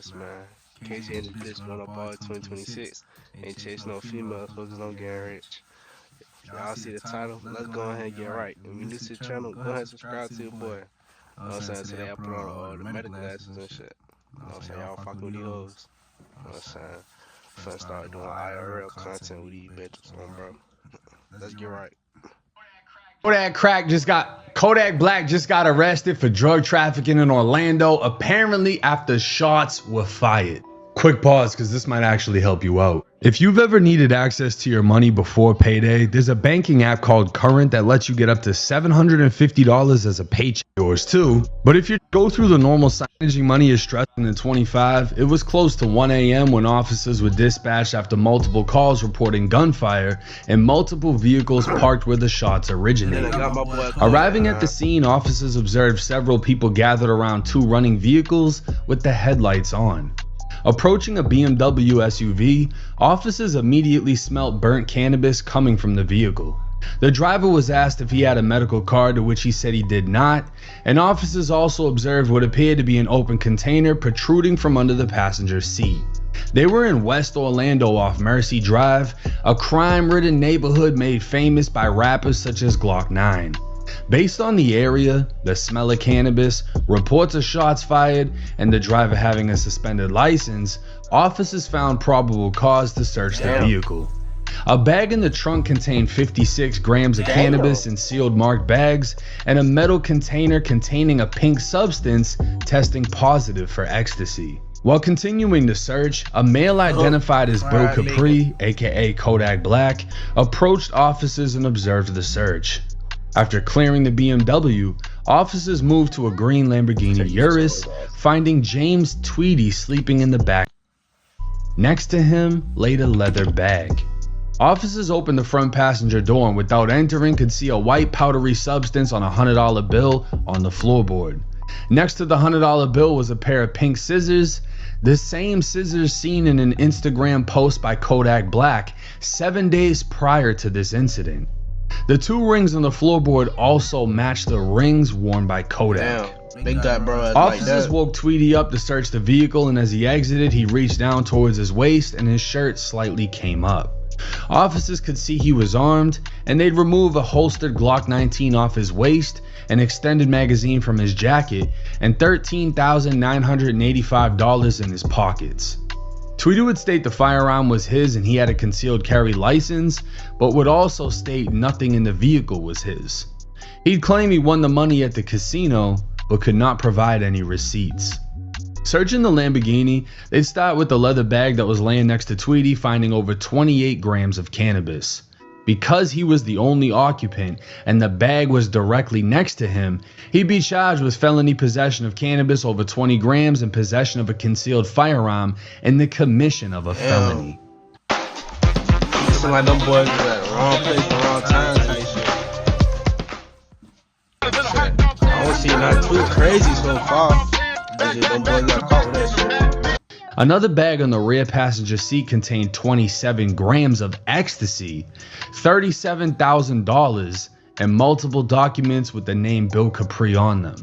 Yes, man. KJ and the bitch won up all 2026. Ain't chasing no females, focus on getting rich. Y'all see the title? Let's go ahead and get right. If you're new to the channel, go ahead and subscribe to your boy. You know what I'm saying? Today I put on all the meta glasses and shit. You know what I'm saying? Y'all fucking with these hoes. You know what I'm saying? Finna start doing IRL content with these bitches on, bro. Let's get right. Kodak Black just got arrested for drug trafficking in Orlando, apparently after shots were fired. Quick pause, because this might actually help you out. If you've ever needed access to your money before payday, there's a banking app called Current that lets you get up to $750 as a paycheck. Yours too. But if you go through the normal managing money is stressing in 25, it was close to 1 a.m. when officers were dispatched after multiple calls reporting gunfire and multiple vehicles parked where the shots originated. Arriving at the scene, officers observed several people gathered around two running vehicles with the headlights on. Approaching a BMW SUV, officers immediately smelt burnt cannabis coming from the vehicle. The driver was asked if he had a medical card, to which he said he did not, and officers also observed what appeared to be an open container protruding from under the passenger seat. They were in West Orlando off Mercy Drive, a crime-ridden neighborhood made famous by rappers such as Glock 9. Based on the area, the smell of cannabis, reports of shots fired, and the driver having a suspended license, officers found probable cause to search the vehicle. A bag in the trunk contained 56 grams of cannabis in sealed marked bags, and a metal container containing a pink substance testing positive for ecstasy. While continuing the search, a male identified as Bill Capri, aka Kodak Black, approached officers and observed the search. After clearing the BMW, officers moved to a green Lamborghini Urus, finding James Tweedy sleeping in the back. Next to him laid a leather bag. Officers opened the front passenger door and without entering could see a white powdery substance on a $100 bill on the floorboard. Next to the $100 bill was a pair of pink scissors, the same scissors seen in an Instagram post by Kodak Black 7 days prior to this incident. The two rings on the floorboard also matched the rings worn by Kodak. Big guy, bro. Officers woke Tweedy up to search the vehicle, and as he exited, he reached down towards his waist and his shirt slightly came up. Officers could see he was armed, and they'd remove a holstered Glock 19 off his waist, an extended magazine from his jacket, and $13,985 in his pockets. Tweedy would state the firearm was his and he had a concealed carry license, but would also state nothing in the vehicle was his. He'd claim he won the money at the casino, but could not provide any receipts. Searching the Lamborghini, they'd start with the leather bag that was laying next to Tweedy, finding over 28 grams of cannabis. Because he was the only occupant and the bag was directly next to him, he'd be charged with felony possession of cannabis over 20 grams and possession of a concealed firearm and the commission of a felony. Listen like them boys was at the wrong place, the wrong time. I don't see nothing too crazy so far. Them boys got caught with that shit. Another bag on the rear passenger seat contained 27 grams of ecstasy, $37,000, and multiple documents with the name Bill Capri on them.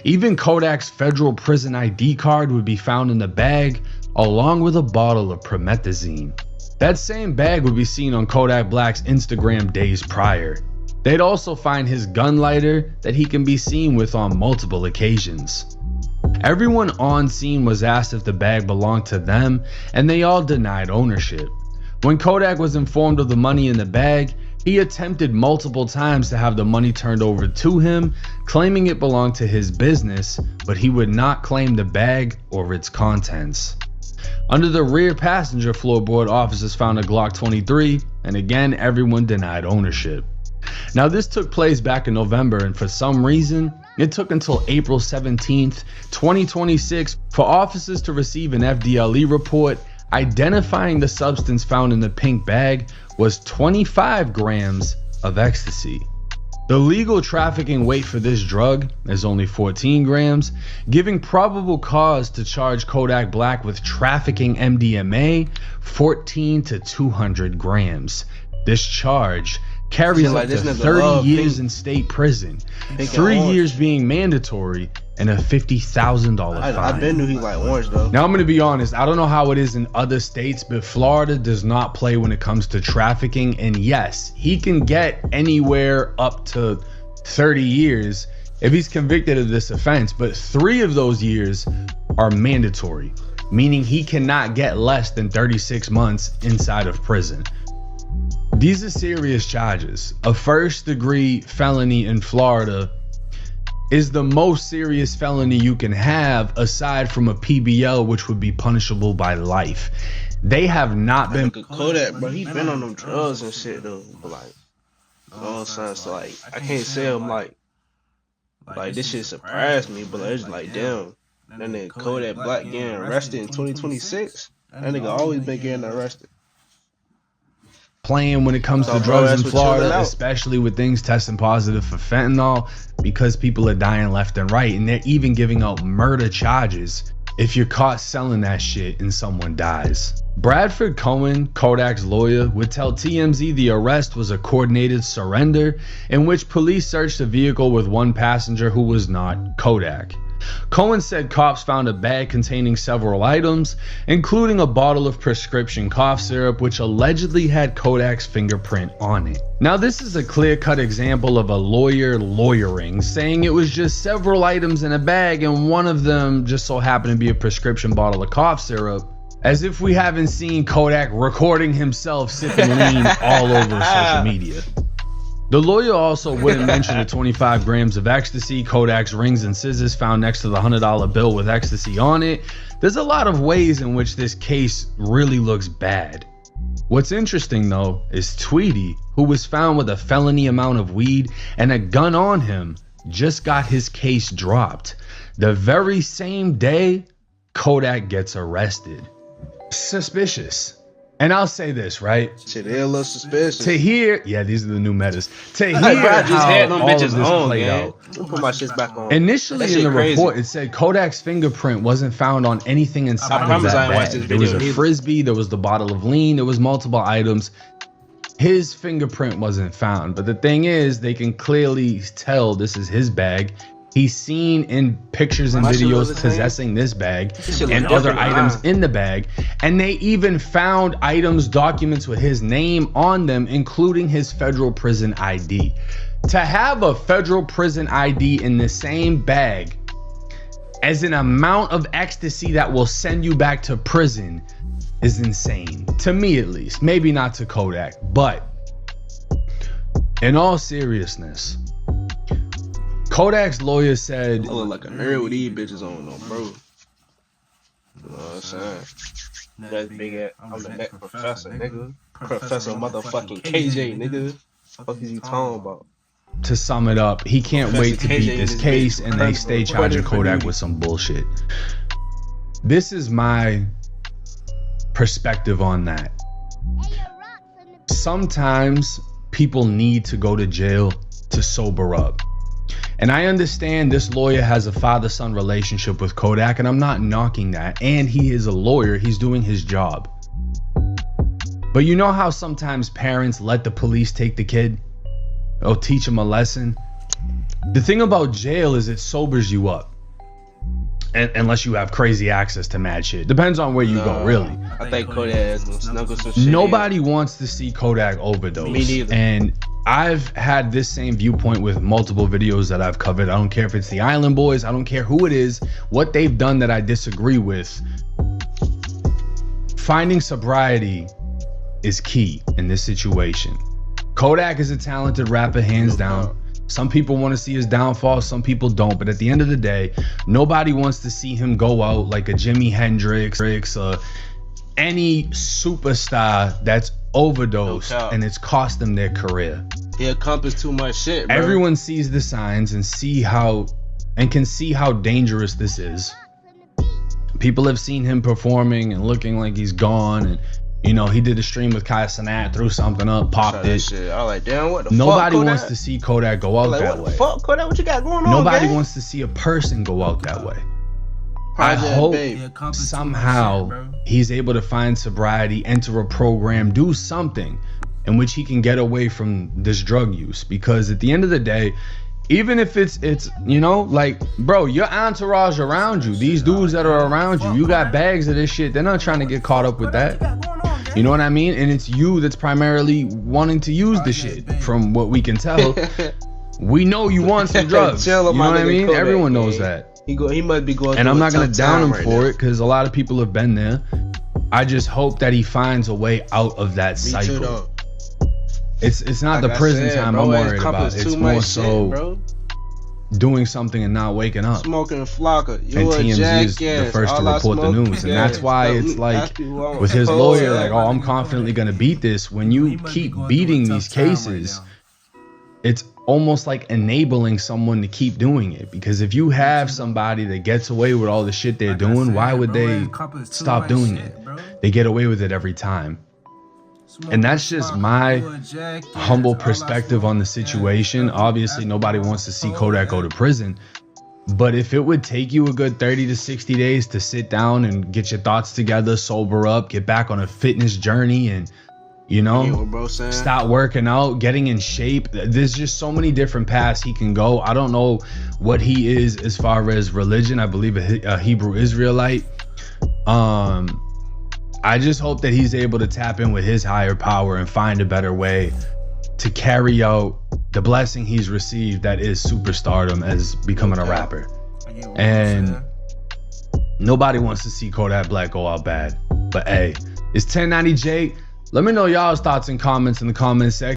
Even Kodak's federal prison ID card would be found in the bag, along with a bottle of promethazine. That same bag would be seen on Kodak Black's Instagram days prior. They'd also find his gun lighter that he can be seen with on multiple occasions. Everyone on scene was asked if the bag belonged to them, and they all denied ownership. When Kodak was informed of the money in the bag, he attempted multiple times to have the money turned over to him, claiming it belonged to his business, but he would not claim the bag or its contents. Under the rear passenger floorboard, officers found a Glock 23, and again everyone denied ownership. Now this took place back in November, and for some reason, it took until April 17th, 2026 for officers to receive an FDLE report identifying the substance found in the pink bag was 25 grams of ecstasy. The legal trafficking weight for this drug is only 14 grams, giving probable cause to charge Kodak Black with trafficking MDMA 14 to 200 grams. This charge carries up to 30 years in state prison, 3 years being mandatory, and a $50,000 fine. I been knew he like orange though. Now I'm gonna be honest, I don't know how it is in other states, but Florida does not play when it comes to trafficking. And yes, he can get anywhere up to 30 years if he's convicted of this offense, but 3 of those years are mandatory, meaning he cannot get less than 36 months inside of prison. These are serious charges. A first-degree felony in Florida is the most serious felony you can have aside from a PBL, which would be punishable by life. They have not been. Kodak, bro, he been on them drugs and shit though. But like, you know what I'm saying? So like, I can't say I'm like this shit surprised me, but it's like, damn, that nigga Kodak Black getting arrested in 2026. That nigga always been getting arrested. Playing when it comes to drugs in Florida, especially with things testing positive for fentanyl, because people are dying left and right, and they're even giving out murder charges if you're caught selling that shit and someone dies. Bradford Cohen, Kodak's lawyer, would tell TMZ the arrest was a coordinated surrender in which police searched a vehicle with one passenger who was not Kodak. Cohen said cops found a bag containing several items, including a bottle of prescription cough syrup, which allegedly had Kodak's fingerprint on it. Now, this is a clear-cut example of a lawyer lawyering, saying it was just several items in a bag and one of them just so happened to be a prescription bottle of cough syrup, as if we haven't seen Kodak recording himself sipping lean all over social media. The lawyer also wouldn't mention the 25 grams of ecstasy, Kodak's rings and scissors found next to the $100 bill with ecstasy on it. There's a lot of ways in which this case really looks bad. What's interesting though is Tweety, who was found with a felony amount of weed and a gun on him, just got his case dropped. The very same day, Kodak gets arrested. Suspicious. And I'll say this, right? Shit, they're a little suspicious. To hear, yeah, these are the new metas. To hear I just how had them all of bitches this on, played man. out. Put my shit back on. Initially in the report, it said Kodak's fingerprint wasn't found on anything inside of that bag. There was a frisbee, there was the bottle of lean, there was multiple items. His fingerprint wasn't found. But the thing is, they can clearly tell this is his bag. He's seen in pictures and videos possessing this bag and other items in the bag. And they even found items, documents with his name on them, including his federal prison ID. To have a federal prison ID in the same bag as an amount of ecstasy that will send you back to prison is insane. To me, at least. Maybe not to Kodak. But in all seriousness, Kodak's lawyer said, I look like a nerd with these bitches on though, bro. You know what I'm saying? That's big ass. I'm the next professor, nigga. Professor motherfucking KJ, nigga. Fuck is you talking about? To sum it up, he can't wait to beat this case, and they stay charging Kodak with some bullshit. This is my perspective on that. Sometimes people need to go to jail to sober up. And I understand this lawyer has a father-son relationship with Kodak, and I'm not knocking that. And he is a lawyer. He's doing his job. But you know how sometimes parents let the police take the kid or teach him a lesson? The thing about jail is it sobers you up. Unless you have crazy access to mad shit. Depends on where you go, really. I think Kodak has snuggled some shit. Nobody wants to see Kodak overdose. Me neither. And I've had this same viewpoint with multiple videos that I've covered. I don't care if it's the Island Boys. I don't care who it is, what they've done that I disagree with. Finding sobriety is key in this situation. Kodak is a talented rapper, hands down. Some people want to see his downfall, some people don't. But at the end of the day, nobody wants to see him go out like a Jimi Hendrix or any superstar that's overdosed and it's cost them their career. He accomplished too much shit, bro. Everyone sees the signs and can see how dangerous this is. People have seen him performing and looking like he's gone, and you know, he did a stream with Kai Cenat, threw something up, popped it. Shit. I was like, damn, what the Nobody fuck, wants to see Kodak go out that way. What the fuck, Kodak? What you got going on, Nobody gang? wants to see a person go out that way. I hope somehow he's able to find sobriety, enter a program, do something in which he can get away from this drug use. Because at the end of the day, even if it's you know, like, bro, your entourage around you, these dudes that are around you, you got bags of this shit. They're not trying to get caught up with that. You know what I mean? And it's you that's primarily wanting to use the shit. From what we can tell, we know you want some drugs. You know what I mean? Kodak, Everyone knows that. He must be going. And I'm not gonna down him right for it, because a lot of people have been there. I just hope that he finds a way out of that cycle. It's not like the prison time I'm worried about. It's more so doing something and not waking up. Smoking flocka. And TMZ is the first to report the news. And that's why it's like, with his lawyer, like, oh, I'm confidently going to beat this. When you keep beating these cases, it's almost like enabling someone to keep doing it. Because if you have somebody that gets away with all the shit they're doing, why would they stop doing it? They get away with it every time. And that's just my humble perspective on the situation. Obviously, nobody wants to see Kodak go to prison. But if it would take you a good 30 to 60 days to sit down and get your thoughts together, sober up, get back on a fitness journey, and, you know, start working out, getting in shape. There's just so many different paths he can go. I don't know what he is as far as religion. I believe a Hebrew Israelite. I just hope that he's able to tap in with his higher power and find a better way to carry out the blessing he's received, that is superstardom, as becoming a rapper. And nobody wants to see Kodak Black go out bad. But hey, it's 1090 Jake. Let me know y'all's thoughts and comments in the comment section.